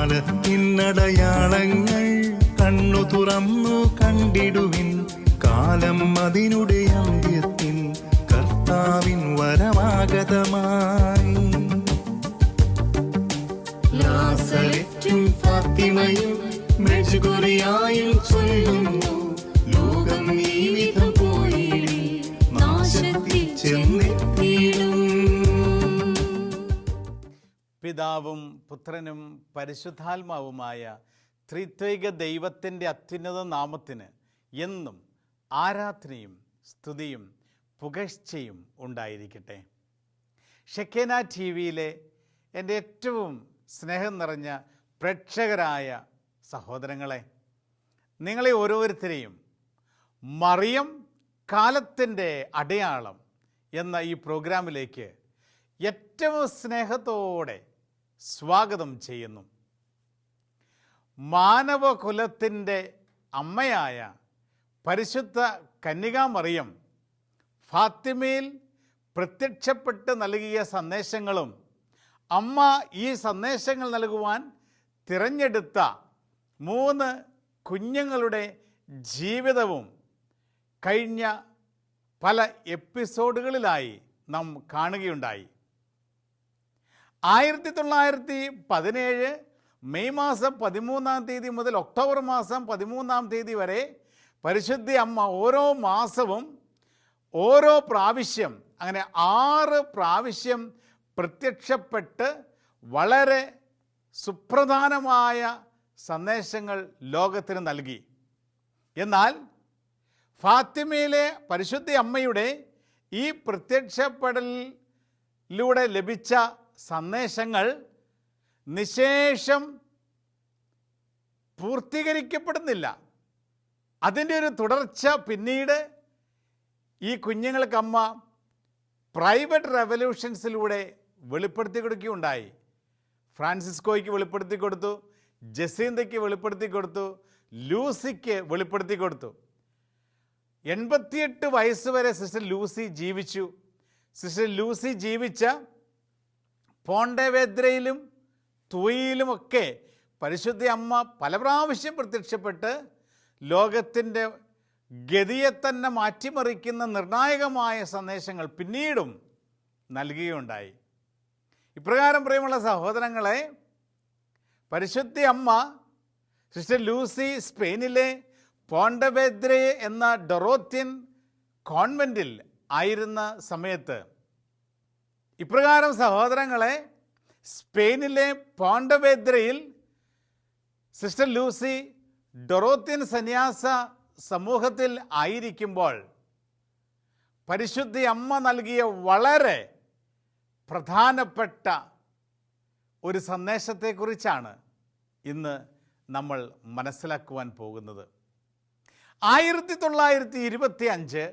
കാലത്തിനടയാളങ്ങൾ കണ്ണു തുറന്നു കണ്ടിടുവിൻ. കാലം അതിനുടെ അന്ത്യത്തിൽ കർത്താവിൻ വരമാഗതമായി. നാസറെത്തും ഫാത്തിമയും മെഴുകുറിയായും ചൊല്ലുന്നു, ലോകം ഈ വിധം പോയിടി നാശത്തിൽ ചെന്നെത്തിയിടും. പിതാവും പുത്രനും പരിശുദ്ധാത്മാവുമായ ത്രിത്വൈക ദൈവത്തിൻ്റെ അത്യുന്നത നാമത്തിന് എന്നും ആരാധനയും സ്തുതിയും പുകഴ്ചയും ഉണ്ടായിരിക്കട്ടെ. ഷെക്കേന ടി വിയിലെ എൻ്റെ ഏറ്റവും സ്നേഹം നിറഞ്ഞ പ്രേക്ഷകരായ സഹോദരങ്ങളെ, നിങ്ങളെ ഓരോരുത്തരെയും മറിയം കാലത്തിൻ്റെ അടയാളം എന്ന ഈ പ്രോഗ്രാമിലേക്ക് ഏറ്റവും സ്നേഹത്തോടെ സ്വാഗതം ചെയ്യുന്നു. മാനവകുലത്തിൻ്റെ അമ്മയായ പരിശുദ്ധ കന്യകാമറിയം ഫാത്തിമയിൽ പ്രത്യക്ഷപ്പെട്ട് നൽകിയ സന്ദേശങ്ങളും അമ്മ ഈ സന്ദേശങ്ങൾ നൽകുവാൻ തിരഞ്ഞെടുത്ത 3 കുഞ്ഞുങ്ങളുടെ ജീവിതവും കഴിഞ്ഞ പല എപ്പിസോഡുകളിലായി നാം കാണുകയുണ്ടായി. 1917 മെയ് മാസം 13-ാം തീയതി മുതൽ ഒക്ടോബർ മാസം 13-ാം തീയതി വരെ പരിശുദ്ധ അമ്മ ഓരോ മാസവും ഓരോ പ്രാവശ്യം, അങ്ങനെ 6 പ്രാവശ്യം പ്രത്യക്ഷപ്പെട്ട് വളരെ സുപ്രധാനമായ സന്ദേശങ്ങൾ ലോകത്തിന് നൽകി. എന്നാൽ ഫാത്തിമയിലെ പരിശുദ്ധ അമ്മയുടെ ഈ പ്രത്യക്ഷപ്പെടലിലൂടെ ലഭിച്ച സന്ദേശങ്ങൾ നിശേഷം പൂർത്തീകരിക്കപ്പെടുന്നില്ല. അതിൻ്റെ ഒരു തുടർച്ച പിന്നീട് ഈ കുഞ്ഞുങ്ങൾക്ക് അമ്മ പ്രൈവറ്റ് റെവല്യൂഷൻസിലൂടെ വെളിപ്പെടുത്തി കൊടുക്കുകയുണ്ടായി. ഫ്രാൻസിസ്കോയ്ക്ക് വെളിപ്പെടുത്തി കൊടുത്തു, ജസീന്തയ്ക്ക് വെളിപ്പെടുത്തി കൊടുത്തു, ലൂസിക്ക് വെളിപ്പെടുത്തി കൊടുത്തു. 88 വയസ്സ് വരെ സിസ്റ്റർ ലൂസി ജീവിച്ചു. സിസ്റ്റർ ലൂസി ജീവിച്ച പോണ്ടവേദ്രയിലും തുയിലുമൊക്കെ പരിശുദ്ധ അമ്മ പല പ്രാവശ്യം പ്രത്യക്ഷപ്പെട്ട് ലോകത്തിൻ്റെ ഗതിയെ തന്നെ മാറ്റിമറിക്കുന്ന നിർണായകമായ സന്ദേശങ്ങൾ പിന്നീടും നൽകുകയുണ്ടായി. ഇപ്രകാരം പ്രിയമുള്ള സഹോദരങ്ങളെ, പരിശുദ്ധ അമ്മ സിസ്റ്റർ ലൂസി സ്പെയിനിലെ പോണ്ടവേദ്രെ എന്ന ഡൊറോത്യൻ കോൺവെൻറ്റിൽ ആയിരുന്ന സമയത്ത്, ഇപ്രകാരം സഹോദരങ്ങളെ, സ്പെയിനിലെ പോണ്ടവേദ്രയിൽ സിസ്റ്റർ ലൂസി ഡൊറോത്യൻ സന്യാസ സമൂഹത്തിൽ ആയിരിക്കുമ്പോൾ പരിശുദ്ധ അമ്മ നൽകിയ വളരെ പ്രധാനപ്പെട്ട ഒരു സന്ദേശത്തെക്കുറിച്ചാണ് ഇന്ന് നമ്മൾ മനസ്സിലാക്കുവാൻ പോകുന്നത്. 1925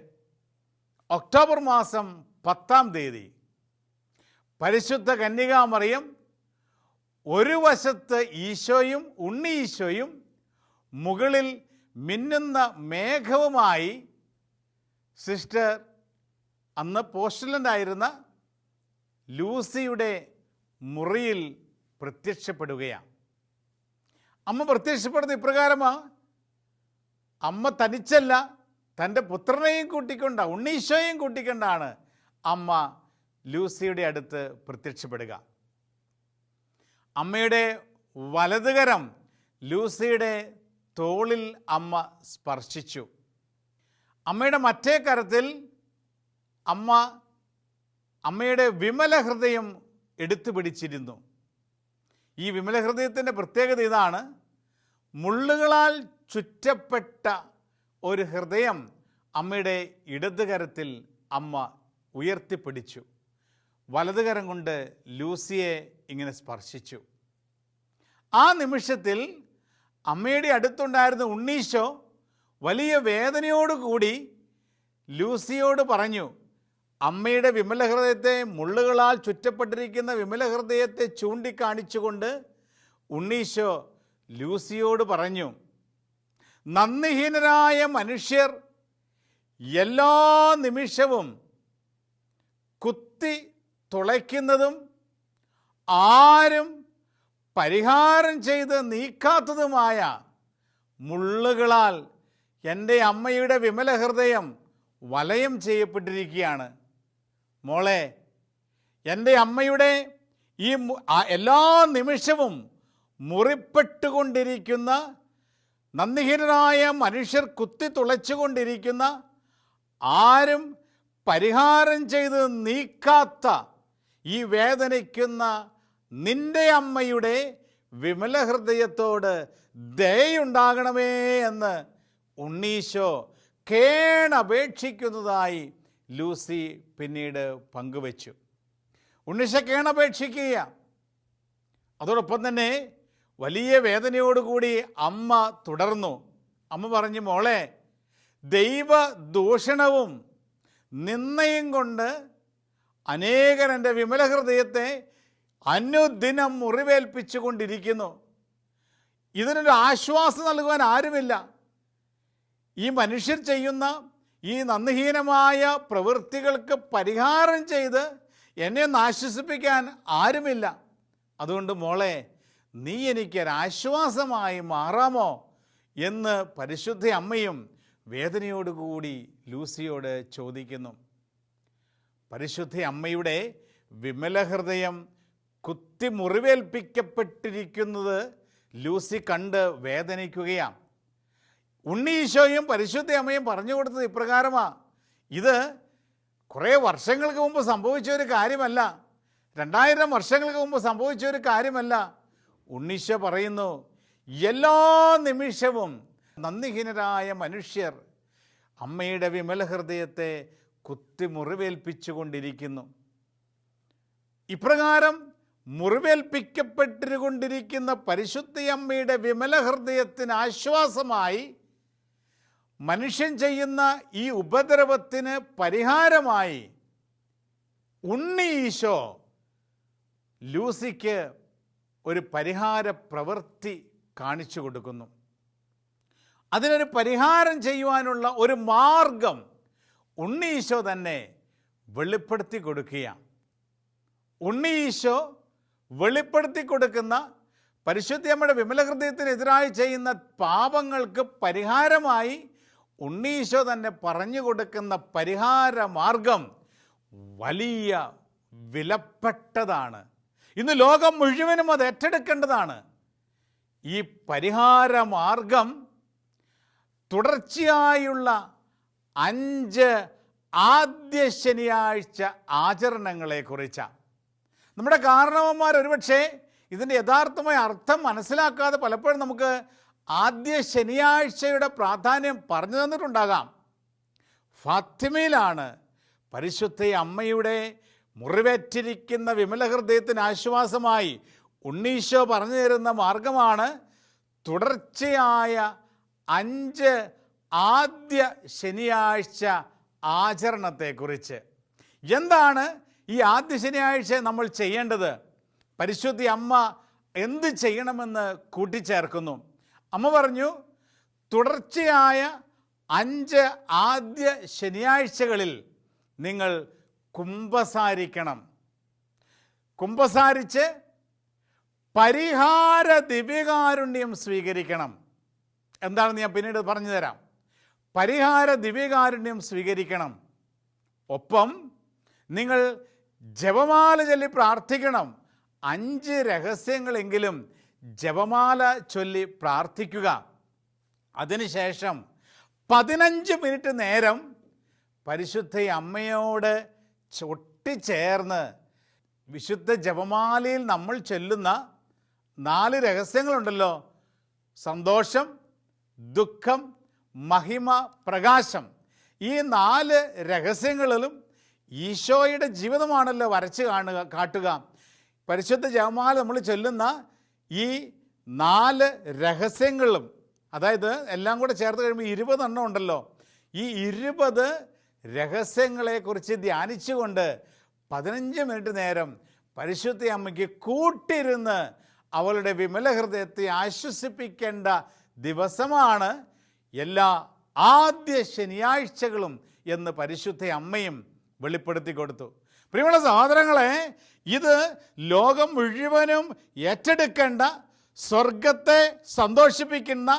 ഒക്ടോബർ മാസം 10-ാം തീയതി പരിശുദ്ധ കന്യകാമറിയം ഒരു വശത്ത് ഈശോയും ഉണ്ണി ഈശോയും മുകളിൽ മിന്നുന്ന മേഘവുമായി സിസ്റ്റർ അന്ന് പോസ്റ്റലൻ്റായിരുന്ന ലൂസിയുടെ മുറിയിൽ പ്രത്യക്ഷപ്പെടുകയാണ്. അമ്മ പ്രത്യക്ഷപ്പെടുന്ന ഇപ്രകാരമാണ്. അമ്മ തനിച്ചല്ല, തൻ്റെ പുത്രനെയും കൂട്ടിക്കൊണ്ട്, ഉണ്ണീശോയും കൂട്ടിക്കൊണ്ടാണ് അമ്മ ലൂസിയുടെ അടുത്ത് പ്രത്യക്ഷപ്പെടുക. അമ്മയുടെ വലതുകരം ലൂസിയുടെ തോളിൽ അമ്മ സ്പർശിച്ചു. അമ്മയുടെ മറ്റേ കരത്തിൽ അമ്മയുടെ വിമല ഹൃദയം എടുത്തു പിടിച്ചിരുന്നു. ഈ വിമല ഹൃദയത്തിൻ്റെ പ്രത്യേകത ഇതാണ്: മുള്ളുകളാൽ ചുറ്റപ്പെട്ട ഒരു ഹൃദയം അമ്മയുടെ ഇടതുകരത്തിൽ അമ്മ ഉയർത്തിപ്പിടിച്ചു. വലതുകരം കൊണ്ട് ലൂസിയെ ഇങ്ങനെ സ്പർശിച്ചു. ആ നിമിഷത്തിൽ അമ്മയുടെ അടുത്തുണ്ടായിരുന്ന ഉണ്ണീശോ വലിയ വേദനയോടുകൂടി ലൂസിയോട് പറഞ്ഞു. അമ്മയുടെ വിമല ഹൃദയത്തെ, മുള്ളുകളാൽ ചുറ്റപ്പെട്ടിരിക്കുന്ന വിമല ഹൃദയത്തെ ചൂണ്ടിക്കാണിച്ചുകൊണ്ട് ഉണ്ണീശോ ലൂസിയോട് പറഞ്ഞു, നന്ദിഹീനരായ മനുഷ്യർ എല്ലാ നിമിഷവും കുത്തി തുളയ്ക്കുന്നതും ആരും പരിഹാരം ചെയ്ത് നീക്കാത്തതുമായ മുള്ളുകളാൽ എൻ്റെ അമ്മയുടെ വിമല ഹൃദയം വലയം ചെയ്യപ്പെട്ടിരിക്കുകയാണ്. മോളെ, എൻ്റെ അമ്മയുടെ ഈ എല്ലാ നിമിഷവും മുറിപ്പെട്ടുകൊണ്ടിരിക്കുന്ന, നന്ദിഹീനരായ മനുഷ്യർ കുത്തി തുളച്ചുകൊണ്ടിരിക്കുന്ന, ആരും പരിഹാരം ചെയ്ത് നീക്കാത്ത ഈ വേദനിക്കുന്ന നിന്റെ അമ്മയുടെ വിമല ഹൃദയത്തോട് ദയുണ്ടാകണമേ എന്ന് ഉണ്ണീശോ കേണപേക്ഷിക്കുന്നതായി ലൂസി പിന്നീട് പങ്കുവച്ചു. ഉണ്ണീശോ കേണപേക്ഷിക്കുക. അതോടൊപ്പം തന്നെ വലിയ വേദനയോടുകൂടി അമ്മ തുടർന്നു. അമ്മ പറഞ്ഞു, മോളെ, ദൈവദൂഷണവും നിന്ദയും കൊണ്ട് അനേകർ എൻ്റെ വിമല ഹൃദയത്തെ അനുദിനം മുറിവേൽപ്പിച്ചു കൊണ്ടിരിക്കുന്നു. ഇതിനൊരു ആശ്വാസം നൽകുവാൻ ആരുമില്ല. ഈ മനുഷ്യർ ചെയ്യുന്ന ഈ നന്ദിഹീനമായ പ്രവൃത്തികൾക്ക് പരിഹാരം ചെയ്ത് എന്നെ ഒന്ന് ആശ്വസിപ്പിക്കാൻ ആരുമില്ല. അതുകൊണ്ട് മോളെ, നീ എനിക്കൊരാശ്വാസമായി മാറാമോ എന്ന് പരിശുദ്ധ അമ്മയും വേദനയോടുകൂടി ലൂസിയോട് ചോദിക്കുന്നു. പരിശുദ്ധ അമ്മയുടെ വിമല ഹൃദയം കുത്തി മുറിവേൽപ്പിക്കപ്പെട്ടിരിക്കുന്നത് ലൂസി കണ്ട് വേദനിക്കുകയാണ്. ഉണ്ണീശോയും പരിശുദ്ധ അമ്മയും പറഞ്ഞു കൊടുത്തത് ഇപ്രകാരമാണ്. ഇത് കുറേ വർഷങ്ങൾക്ക് മുമ്പ് സംഭവിച്ച ഒരു കാര്യമല്ല, 2000 വർഷങ്ങൾക്ക് മുമ്പ് സംഭവിച്ച ഒരു കാര്യമല്ല. ഉണ്ണീശോ പറയുന്നു, എല്ലാ നിമിഷവും നന്ദിഹീനരായ മനുഷ്യർ അമ്മയുടെ വിമല ഹൃദയത്തെ കുത്തി മുറിവേൽപ്പിച്ചു കൊണ്ടിരിക്കുന്നു. ഇപ്രകാരം മുറിവേൽപ്പിക്കപ്പെട്ടുകൊണ്ടിരിക്കുന്ന പരിശുദ്ധ അമ്മയുടെ വിമല ഹൃദയത്തിന് ആശ്വാസമായി, മനുഷ്യൻ ചെയ്യുന്ന ഈ ഉപദ്രവത്തിന് പരിഹാരമായി ഉണ്ണീശോ ലൂസിക്ക് ഒരു പരിഹാര പ്രവൃത്തി കാണിച്ചു കൊടുക്കുന്നു. അതിനൊരു പരിഹാരം ചെയ്യുവാനുള്ള ഒരു മാർഗം ഉണ്ണീശോ തന്നെ വെളിപ്പെടുത്തി കൊടുക്കുകയാണ്. ഉണ്ണീശോ വെളിപ്പെടുത്തി കൊടുക്കുന്ന പരിശുദ്ധമ്മയുടെ വിമല ഹൃദയത്തിനെതിരായി ചെയ്യുന്ന പാപങ്ങൾക്ക് പരിഹാരമായി ഉണ്ണീശോ തന്നെ പറഞ്ഞു കൊടുക്കുന്ന പരിഹാര മാർഗം വലിയ വിലപ്പെട്ടതാണ്. ഇന്ന് ലോകം മുഴുവനും അത് ഏറ്റെടുക്കേണ്ടതാണ്. ഈ പരിഹാര മാർഗം തുടർച്ചയായുള്ള 5 ആദ്യ ശനിയാഴ്ച ആചരണങ്ങളെക്കുറിച്ചാണ്. നമ്മുടെ കാരണവന്മാർ ഒരുപക്ഷെ ഇതിൻ്റെ യഥാർത്ഥമായ അർത്ഥം മനസ്സിലാക്കാതെ പലപ്പോഴും നമുക്ക് ആദ്യ ശനിയാഴ്ചയുടെ പ്രാധാന്യം പറഞ്ഞു തന്നിട്ടുണ്ടാകാം. ഫാത്തിമയിലാണ് പരിശുദ്ധ അമ്മയുടെ മുറിവേറ്റിരിക്കുന്ന വിമല ഹൃദയത്തിന് ആശ്വാസമായി ഉണ്ണീശോ പറഞ്ഞു തരുന്ന മാർഗമാണ് തുടർച്ചയായ 5 ആദ്യ ശനിയാഴ്ച ആചരണത്തെക്കുറിച്ച്. എന്താണ് ഈ ആദ്യ ശനിയാഴ്ച നമ്മൾ ചെയ്യേണ്ടത്? പരിശുദ്ധ അമ്മ എന്ത് ചെയ്യണമെന്ന് കൂട്ടിച്ചേർക്കുന്നു. അമ്മ പറഞ്ഞു, തുടർച്ചയായ 5 ആദ്യ ശനിയാഴ്ചകളിൽ നിങ്ങൾ കുമ്പസാരിക്കണം. കുമ്പസാരിച്ച് പരിഹാര ദിവ്യകാരുണ്യം സ്വീകരിക്കണം. എന്താണെന്ന് ഞാൻ പിന്നീട് പറഞ്ഞു തരാം. പരിഹാര ദിവ്യകാരുണ്യം സ്വീകരിക്കണം. ഒപ്പം നിങ്ങൾ ജപമാല ചൊല്ലി പ്രാർത്ഥിക്കണം. 5 രഹസ്യങ്ങളെങ്കിലും ജപമാല ചൊല്ലി പ്രാർത്ഥിക്കുക. അതിനുശേഷം 15 മിനിറ്റ് നേരം പരിശുദ്ധ അമ്മയോട് ഒട്ടിച്ചേർന്ന് വിശുദ്ധ ജപമാലയിൽ നമ്മൾ ചൊല്ലുന്ന 4 രഹസ്യങ്ങളുണ്ടല്ലോ: സന്തോഷം, ദുഃഖം, മഹിമ, പ്രകാശം. ഈ 4 രഹസ്യങ്ങളിലും ഈശോയുടെ ജീവിതമാണല്ലോ വരച്ച് കാട്ടുക. പരിശുദ്ധ ജപമാല നമ്മൾ ചൊല്ലുന്ന ഈ 4 രഹസ്യങ്ങളും, അതായത് എല്ലാം കൂടെ ചേർത്ത് കഴിയുമ്പോൾ 20 എണ്ണം ഉണ്ടല്ലോ. ഈ 20 രഹസ്യങ്ങളെക്കുറിച്ച് ധ്യാനിച്ചുകൊണ്ട് 15 മിനിറ്റ് നേരം പരിശുദ്ധ അമ്മയ്ക്ക് കൂട്ടിരുന്ന് അവളുടെ വിമല ഹൃദയത്തെ ആശ്വസിപ്പിക്കേണ്ട ദിവസമാണ് എല്ലാ ആദ്യ ശനിയാഴ്ചകളും എന്ന് പരിശുദ്ധ അമ്മയും വെളിപ്പെടുത്തി കൊടുത്തു. പ്രിയമുള്ള സഹോദരങ്ങളെ, ഇത് ലോകം മുഴുവനും ഏറ്റെടുക്കേണ്ട, സ്വർഗത്തെ സന്തോഷിപ്പിക്കുന്ന,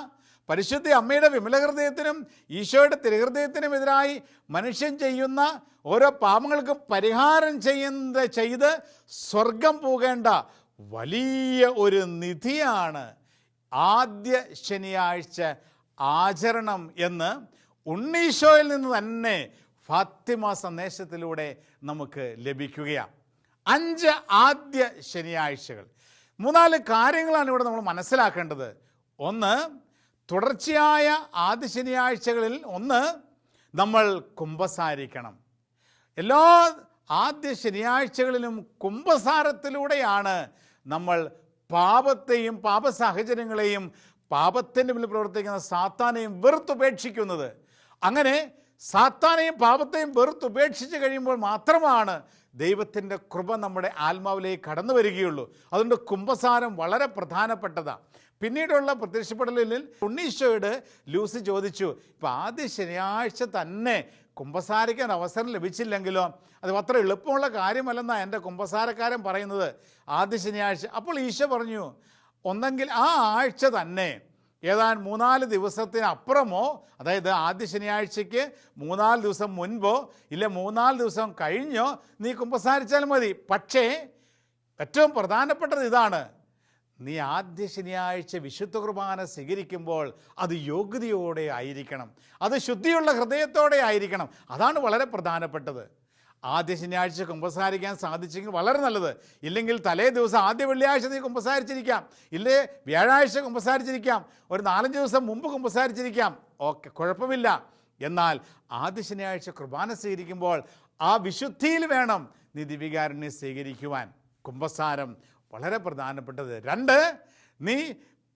പരിശുദ്ധ അമ്മയുടെ വിമല ഹൃദയത്തിനും ഈശോയുടെ തിരുഹൃദയത്തിനും എതിരായി മനുഷ്യൻ ചെയ്യുന്ന ഓരോ പാപങ്ങൾക്കും പരിഹാരം ചെയ്ത് സ്വർഗം പോകേണ്ട വലിയ ഒരു നിധിയാണ് ആദ്യ ശനിയാഴ്ച ആചരണം എന്ന് ഉണ്ണീശോയിൽ നിന്ന് തന്നെ ഫാത്തിമ സന്ദേശത്തിലൂടെ നമുക്ക് ലഭിക്കുകയാണ്. 5 ആദ്യ ശനിയാഴ്ചകൾ. 3-4 കാര്യങ്ങളാണ് ഇവിടെ നമ്മൾ മനസ്സിലാക്കേണ്ടത്. ഒന്ന്, തുടർച്ചയായ ആദ്യ ശനിയാഴ്ചകളിൽ നമ്മൾ കുമ്പസാരിക്കണം. എല്ലാ ആദ്യ ശനിയാഴ്ചകളിലും കുമ്പസാരത്തിലൂടെയാണ് നമ്മൾ പാപത്തെയും പാപസാഹചര്യങ്ങളെയും പാപത്തിൻ്റെ മുന്നിൽ പ്രവർത്തിക്കുന്ന സാത്താനെയും വെറുത്തുപേക്ഷിക്കുന്നത്. അങ്ങനെ സാത്താനെയും പാപത്തെയും വെറുത്തുപേക്ഷിച്ച് കഴിയുമ്പോൾ മാത്രമാണ് ദൈവത്തിൻ്റെ കൃപ നമ്മുടെ ആത്മാവിലേക്ക് കടന്നു വരികയുള്ളൂ. അതുകൊണ്ട് കുമ്പസാരം വളരെ പ്രധാനപ്പെട്ടതാണ്. പിന്നീടുള്ള പ്രത്യക്ഷപ്പെടലിൽ ഉണ്ണീശോയോട് ലൂസി ചോദിച്ചു, ഇപ്പോൾ ആദ്യ ശനിയാഴ്ച തന്നെ കുമ്പസാരിക്കാൻ അവസരം ലഭിച്ചില്ലെങ്കിലോ? അത് അത്ര എളുപ്പമുള്ള കാര്യമല്ലെന്നാണ് എൻ്റെ കുമ്പസാരക്കാരൻ പറയുന്നത്, ആദ്യ ശനിയാഴ്ച. അപ്പോൾ ഈശോ പറഞ്ഞു, ഒന്നെങ്കിൽ ആ ആഴ്ച തന്നെ ഏതാണ്ട് 3-4 ദിവസത്തിനപ്പുറമോ, അതായത് ആദ്യ ശനിയാഴ്ചയ്ക്ക് 3-4 ദിവസം മുൻപോ ഇല്ല 3-4 ദിവസം കഴിഞ്ഞോ നീ കുമ്പസാരിച്ചാൽ മതി. പക്ഷേ ഏറ്റവും പ്രധാനപ്പെട്ടത് ഇതാണ്, നീ ആദ്യ ശനിയാഴ്ച വിശുദ്ധ കുർബാന സ്വീകരിക്കുമ്പോൾ അത് യോഗ്യതയോടെ ആയിരിക്കണം, അത് ശുദ്ധിയുള്ള ഹൃദയത്തോടെ ആയിരിക്കണം. അതാണ് വളരെ പ്രധാനപ്പെട്ടത്. ആദ്യ ശനിയാഴ്ച കുമ്പസാരിക്കാൻ സാധിച്ചെങ്കിൽ വളരെ നല്ലത്. ഇല്ലെങ്കിൽ തലേ ദിവസം ആദ്യ വെള്ളിയാഴ്ച നീ കുമ്പസാരിച്ചിരിക്കാം, ഇല്ലേ വ്യാഴാഴ്ച കുമ്പസാരിച്ചിരിക്കാം, ഒരു 4-5 ദിവസം മുമ്പ് കുമ്പസാരിച്ചിരിക്കാം, ഓക്കെ, കുഴപ്പമില്ല. എന്നാൽ ആദ്യ ശനിയാഴ്ച കുർബാന സ്വീകരിക്കുമ്പോൾ ആ വിശുദ്ധിയിൽ വേണം നീ ദിവ്യകാരുണ്യം സ്വീകരിക്കുവാൻ. കുമ്പസാരം വളരെ പ്രധാനപ്പെട്ടത്. 2, നീ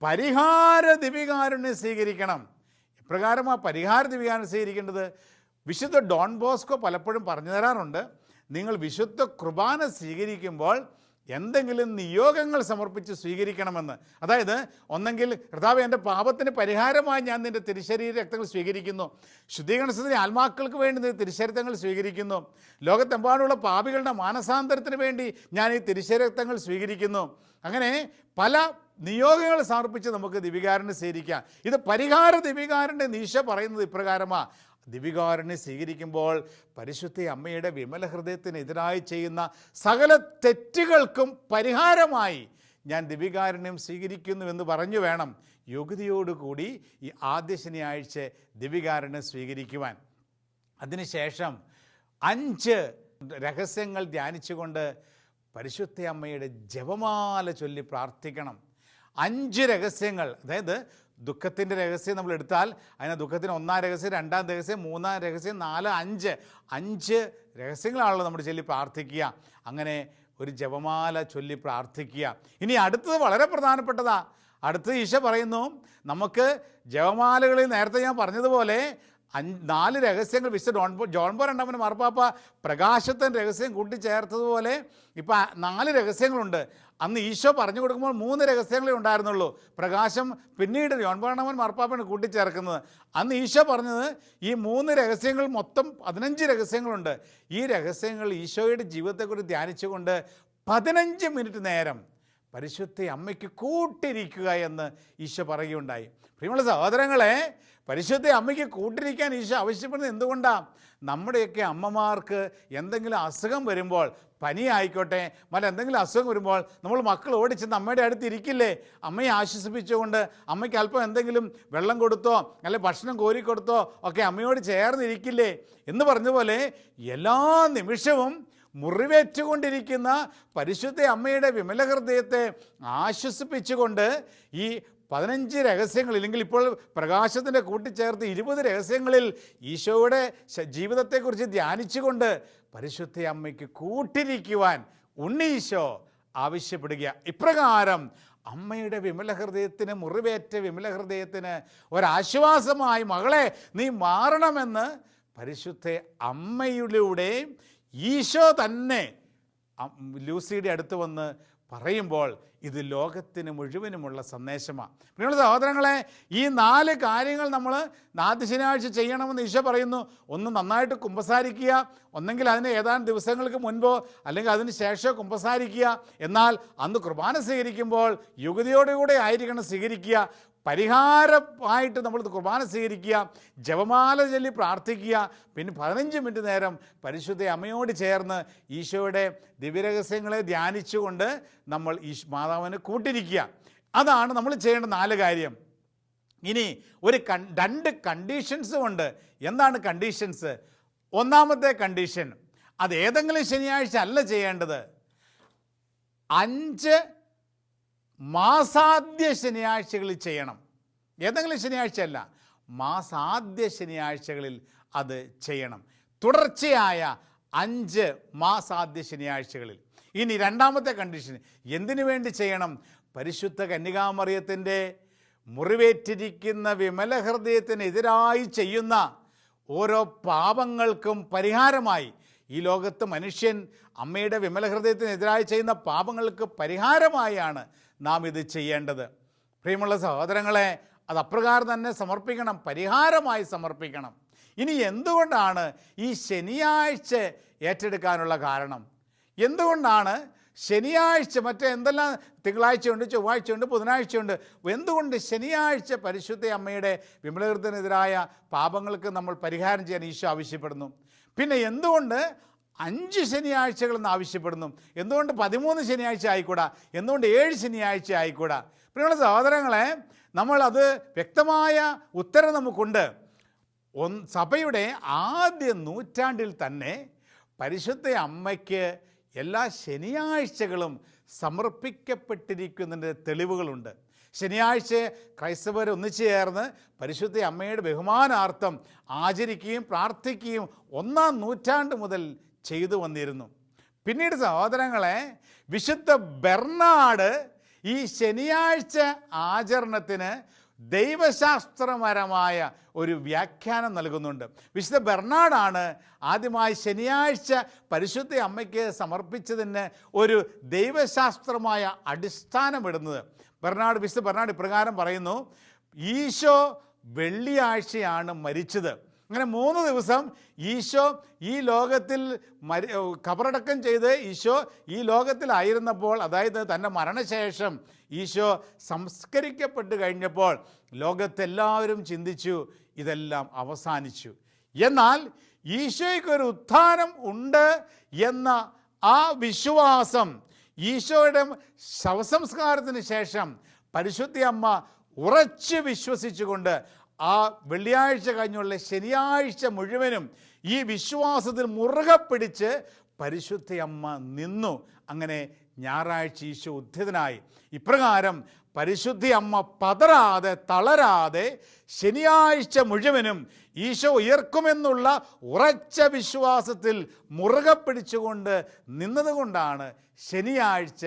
പരിഹാര ദിവ്യകാരുണ്യം സ്വീകരിക്കണം. ഇപ്രകാരം ആ പരിഹാര ദിവ്യകാരുണ്യം സ്വീകരിക്കേണ്ടത് വിശുദ്ധ ഡോൺ ബോസ്കോ പലപ്പോഴും പറഞ്ഞു തരാറുണ്ട്. നിങ്ങൾ വിശുദ്ധ കുർബാന സ്വീകരിക്കുമ്പോൾ എന്തെങ്കിലും നിയോഗങ്ങൾ സമർപ്പിച്ച് സ്വീകരിക്കണമെന്ന്. അതായത് ഒന്നെങ്കിൽ കർത്താവേ, എൻ്റെ പാപത്തിന് പരിഹാരമായി ഞാൻ നിൻ്റെ തിരുശരീര രക്തങ്ങൾ സ്വീകരിക്കുന്നു, ശുദ്ധീകരണത്തിന് ആത്മാക്കൾക്ക് വേണ്ടി നിൻ്റെ തിരുശരീരങ്ങൾ സ്വീകരിക്കുന്നു, ലോകത്തെമ്പാടുള്ള പാപികളുടെ മാനസാന്തരത്തിന് വേണ്ടി ഞാൻ ഈ തിരുശരീരക്തങ്ങൾ സ്വീകരിക്കുന്നു. അങ്ങനെ പല നിയോഗങ്ങൾ സമർപ്പിച്ച് നമുക്ക് ദിവ്യകാരുണ്യം സ്വീകരിക്കാം. ഇത് പരിഹാര ദിവ്യകാരുണ്യം ഈശോ പറയുന്നത് ഇപ്രകാരമാണ്. ദിവ്യകാരുണ്യം സ്വീകരിക്കുമ്പോൾ പരിശുദ്ധ അമ്മയുടെ വിമല ഹൃദയത്തിനെതിരായി ചെയ്യുന്ന സകല തെറ്റുകൾക്കും പരിഹാരമായി ഞാൻ ദിവ്യകാരുണ്യം സ്വീകരിക്കുന്നുവെന്ന് പറഞ്ഞു വേണം യോഗ്യതയോടുകൂടി ഈ ആദ്യ ശനിയാഴ്ച ദിവ്യകാരുണ്യം സ്വീകരിക്കുവാൻ. അതിനുശേഷം 5 രഹസ്യങ്ങൾ ധ്യാനിച്ചുകൊണ്ട് പരിശുദ്ധ അമ്മയുടെ ജപമാല ചൊല്ലി പ്രാർത്ഥിക്കണം. 5 രഹസ്യങ്ങൾ, അതായത് ദുഃഖത്തിൻ്റെ രഹസ്യം നമ്മൾ എടുത്താൽ അതിന് ദുഃഖത്തിന് 1-ാം രഹസ്യം, 2-ാം രഹസ്യം, 3-ാം രഹസ്യം, 4, 5 രഹസ്യങ്ങളാണല്ലോ നമ്മൾ ചൊല്ലി പ്രാർത്ഥിക്കുക. അങ്ങനെ ഒരു ജപമാല ചൊല്ലി പ്രാർത്ഥിക്കുക. ഇനി അടുത്തത് വളരെ പ്രധാനപ്പെട്ടതാണ്. അടുത്തത് ഈശോ പറയുന്നു, നമുക്ക് ജപമാലകളിൽ നേരത്തെ ഞാൻ പറഞ്ഞതുപോലെ 4 രഹസ്യങ്ങൾ വിശുദ്ധ ജോൺ പോൾ രണ്ടാമൻ മാർപ്പാപ്പ പ്രകാശത്തിൻ്റെ രഹസ്യം കൂട്ടിച്ചേർത്തതുപോലെ ഇപ്പം 4 രഹസ്യങ്ങളുണ്ട്. അന്ന് ഈശോ പറഞ്ഞു കൊടുക്കുമ്പോൾ 3 രഹസ്യങ്ങളേ ഉണ്ടായിരുന്നുള്ളൂ. പ്രകാശം പിന്നീട് ജോൺ പോൾ രണ്ടാമൻ മാർപ്പാപ്പയാണ് കൂട്ടിച്ചേർക്കുന്നത്. അന്ന് ഈശോ പറഞ്ഞത് ഈ 3 രഹസ്യങ്ങൾ മൊത്തം 15 രഹസ്യങ്ങളുണ്ട്. ഈ രഹസ്യങ്ങൾ ഈശോയുടെ ജീവിതത്തെക്കുറിച്ച് ധ്യാനിച്ചുകൊണ്ട് 15 മിനിറ്റ് നേരം പരിശുദ്ധ അമ്മയ്ക്ക് കൂട്ടിരിക്കുക എന്ന് ഈശോ പറയുകയുണ്ടായി. പ്രിയമുള്ള സഹോദരങ്ങളെ, പരിശുദ്ധ അമ്മയ്ക്ക് കൂട്ടിരിക്കാൻ ഈശോ ആവശ്യപ്പെടുന്നത് എന്തുകൊണ്ടാണ്? നമ്മുടെയൊക്കെ അമ്മമാർക്ക് എന്തെങ്കിലും അസുഖം വരുമ്പോൾ, പനി ആയിക്കോട്ടെ, എന്തെങ്കിലും അസുഖം വരുമ്പോൾ നമ്മൾ മക്കൾ ഓടിച്ചെന്ന് അമ്മയുടെ അടുത്ത് ഇരിക്കില്ലേ? അമ്മയെ ആശ്വസിപ്പിച്ചുകൊണ്ട് അമ്മയ്ക്ക് അല്പം എന്തെങ്കിലും വെള്ളം കൊടുത്തോ അല്ലെങ്കിൽ ഭക്ഷണം കോരിക്കൊടുത്തോ ഒക്കെ അമ്മയോട് ചേർന്നിരിക്കില്ലേ? എന്ന് പറഞ്ഞതുപോലെ എല്ലാ നിമിഷവും മുറിവേറ്റുകൊണ്ടിരിക്കുന്ന പരിശുദ്ധ അമ്മയുടെ വിമല ഹൃദയത്തെ ആശ്വസിപ്പിച്ചുകൊണ്ട് ഈ 15 രഹസ്യങ്ങൾ, ഇല്ലെങ്കിൽ ഇപ്പോൾ പ്രകാശത്തിൻ്റെ കൂട്ടിച്ചേർത്ത് 20 രഹസ്യങ്ങളിൽ ഈശോയുടെ ജീവിതത്തെക്കുറിച്ച് ധ്യാനിച്ചുകൊണ്ട് പരിശുദ്ധ അമ്മയ്ക്ക് കൂട്ടിരിക്കുവാൻ ഉണ്ണീശോ ആവശ്യപ്പെടുക. ഇപ്രകാരം അമ്മയുടെ വിമല ഹൃദയത്തിന്, മുറിവേറ്റ വിമല ഹൃദയത്തിന് ഒരാശ്വാസമായി മകളെ നീ മാറണമെന്ന് പരിശുദ്ധ അമ്മയിലൂടെ ഈശോ തന്നെ ലൂസിയുടെ അടുത്ത് വന്ന് പറയുമ്പോൾ ഇത് ലോകത്തിന് മുഴുവനുമുള്ള സന്ദേശമാണ്. പ്രിയമുള്ള സഹോദരങ്ങളെ, ഈ 4 കാര്യങ്ങൾ നമ്മൾ ആദ്യ ശനിയാഴ്ച ചെയ്യണമെന്ന് ഈശോ പറയുന്നു. ഒന്ന്, നന്നായിട്ട് കുമ്പസാരിക്കുക. ഒന്നെങ്കിൽ അതിന് ഏതാനും ദിവസങ്ങൾക്ക് മുൻപോ അല്ലെങ്കിൽ അതിന് ശേഷമോ കുമ്പസാരിക്കുക. എന്നാൽ അന്ന് കുർബാന സ്വീകരിക്കുമ്പോൾ യുക്തിയോടുകൂടെ ആയിരിക്കണം സ്വീകരിക്കുക. പരിഹാരമായിട്ട് നമ്മൾ കുർബാന സ്വീകരിക്കുക, ജപമാല ചൊല്ലി പ്രാർത്ഥിക്കുക. പിന്നെ 15 മിനിറ്റ് നേരം പരിശുദ്ധ അമ്മയോട് ചേർന്ന് ഈശോയുടെ ദിവ്യരഹസ്യങ്ങളെ ധ്യാനിച്ചുകൊണ്ട് നമ്മൾ മാതാവിന് കൂട്ടിരിക്കുക. അതാണ് നമ്മൾ ചെയ്യേണ്ട 4 കാര്യം. ഇനി 2 കണ്ടീഷൻസും ഉണ്ട്. എന്താണ് കണ്ടീഷൻസ്? ഒന്നാമത്തെ കണ്ടീഷൻ, അത് ഏതെങ്കിലും ശനിയാഴ്ച അല്ല ചെയ്യേണ്ടത്. 5 മാസാദ്യ ശനിയാഴ്ചകളിൽ ചെയ്യണം. ഏതെങ്കിലും ശനിയാഴ്ച അല്ല, മാസാദ്യ ശനിയാഴ്ചകളിൽ അത് ചെയ്യണം. തുടർച്ചയായ 5 മാസാദ്യ ശനിയാഴ്ചകളിൽ. ഇനി രണ്ടാമത്തെ കണ്ടീഷൻ, എന്തിനു വേണ്ടി ചെയ്യണം? പരിശുദ്ധ കന്യകാമറിയത്തിൻ്റെ മുറിവേറ്റിരിക്കുന്ന വിമല ഹൃദയത്തിനെതിരായി ചെയ്യുന്ന ഓരോ പാപങ്ങൾക്കും പരിഹാരമായി. ഈ ലോകത്ത് മനുഷ്യൻ അമ്മയുടെ വിമല ഹൃദയത്തിനെതിരായി ചെയ്യുന്ന പാപങ്ങൾക്ക് പരിഹാരമായാണ് നാം ഇത് ചെയ്യേണ്ടത്. പ്രിയമുള്ള സഹോദരങ്ങളെ, അത് അപ്രകാരം തന്നെ സമർപ്പിക്കണം, പരിഹാരമായി സമർപ്പിക്കണം. ഇനി എന്തുകൊണ്ടാണ് ഈ ശനിയാഴ്ച ഏറ്റെടുക്കാനുള്ള കാരണം? എന്തുകൊണ്ടാണ് ശനിയാഴ്ച? മറ്റേ എന്തെല്ലാം തിങ്കളാഴ്ചയുണ്ട്, ചൊവ്വാഴ്ചയുണ്ട്, ബുധനാഴ്ചയുണ്ട്. എന്തുകൊണ്ട് ശനിയാഴ്ച പരിശുദ്ധ അമ്മയുടെ വിമലഹൃദയത്തിനെതിരായ പാപങ്ങൾക്ക് നമ്മൾ പരിഹാരം ചെയ്യാൻ ഈശോ ആവശ്യപ്പെടുന്നു? പിന്നെ എന്തുകൊണ്ട് 5 ശനിയാഴ്ചകളെന്ന് ആവശ്യപ്പെടുന്നു? എന്തുകൊണ്ട് 13 ശനിയാഴ്ച ആയിക്കൂടാ? എന്തുകൊണ്ട് 7 ശനിയാഴ്ച ആയിക്കൂടാ? പ്രിയമുള്ള സഹോദരങ്ങളെ, നമ്മളത് വ്യക്തമായ ഉത്തരം നമുക്കുണ്ട്. സഭയുടെ ആദ്യ നൂറ്റാണ്ടിൽ തന്നെ പരിശുദ്ധ അമ്മയ്ക്ക് എല്ലാ ശനിയാഴ്ചകളും സമർപ്പിക്കപ്പെട്ടിരിക്കുന്നതിൻ്റെ തെളിവുകളുണ്ട്. ശനിയാഴ്ച ക്രൈസ്തവർ ഒന്നിച്ചു ചേർന്ന് പരിശുദ്ധ അമ്മയുടെ ബഹുമാനാർത്ഥം ആചരിക്കുകയും പ്രാർത്ഥിക്കുകയും 1-ാം നൂറ്റാണ്ട് മുതൽ ചെയ്തു വന്നിരുന്നു. പിന്നീട് സഹോദരങ്ങളെ, വിശുദ്ധ ബെർണാഡ് ഈ ശനിയാഴ്ച ആചരണത്തിന് ദൈവശാസ്ത്രപരമായ ഒരു വ്യാഖ്യാനം നൽകുന്നുണ്ട്. വിശുദ്ധ ബെർണാഡാണ് ആദ്യമായി ശനിയാഴ്ച പരിശുദ്ധ അമ്മയ്ക്ക് സമർപ്പിച്ചതിന് ഒരു ദൈവശാസ്ത്രമായ അടിസ്ഥാനമിടുന്നത്. വിശുദ്ധ ബെർണാഡ് ഇപ്രകാരം പറയുന്നു: ഈശോ വെള്ളിയാഴ്ചയാണ് മരിച്ചത്. അങ്ങനെ 3 ദിവസം ഈശോ ഈ ലോകത്തിൽ കബറടക്കം ചെയ്ത് ഈശോ ഈ ലോകത്തിലായിരുന്നപ്പോൾ, അതായത് തൻ്റെ മരണശേഷം ഈശോ സംസ്കരിക്കപ്പെട്ട് കഴിഞ്ഞപ്പോൾ ലോകത്തെല്ലാവരും ചിന്തിച്ചു ഇതെല്ലാം അവസാനിച്ചു. എന്നാൽ ഈശോയ്ക്കൊരു ഉത്ഥാനം ഉണ്ട് എന്ന ആ വിശ്വാസം ഈശോയുടെ ശവസംസ്കാരത്തിന് ശേഷം പരിശുദ്ധ അമ്മ ഉറച്ച് വിശ്വസിച്ചുകൊണ്ട് ആ വെള്ളിയാഴ്ച കഴിഞ്ഞുള്ള ശനിയാഴ്ച മുഴുവനും ഈ വിശ്വാസത്തിൽ മുറുകെ പിടിച്ച് പരിശുദ്ധ അമ്മ നിന്നു. അങ്ങനെ ഞായറാഴ്ച ഈശോ ഉദ്ധിതനായി. ഇപ്രകാരം പരിശുദ്ധ അമ്മ പതറാതെ തളരാതെ ശനിയാഴ്ച മുഴുവനും ഈശോ ഉയർക്കുമെന്നുള്ള ഉറച്ച വിശ്വാസത്തിൽ മുറുകെ പിടിച്ചുകൊണ്ട് നിന്നതുകൊണ്ടാണ് ശനിയാഴ്ച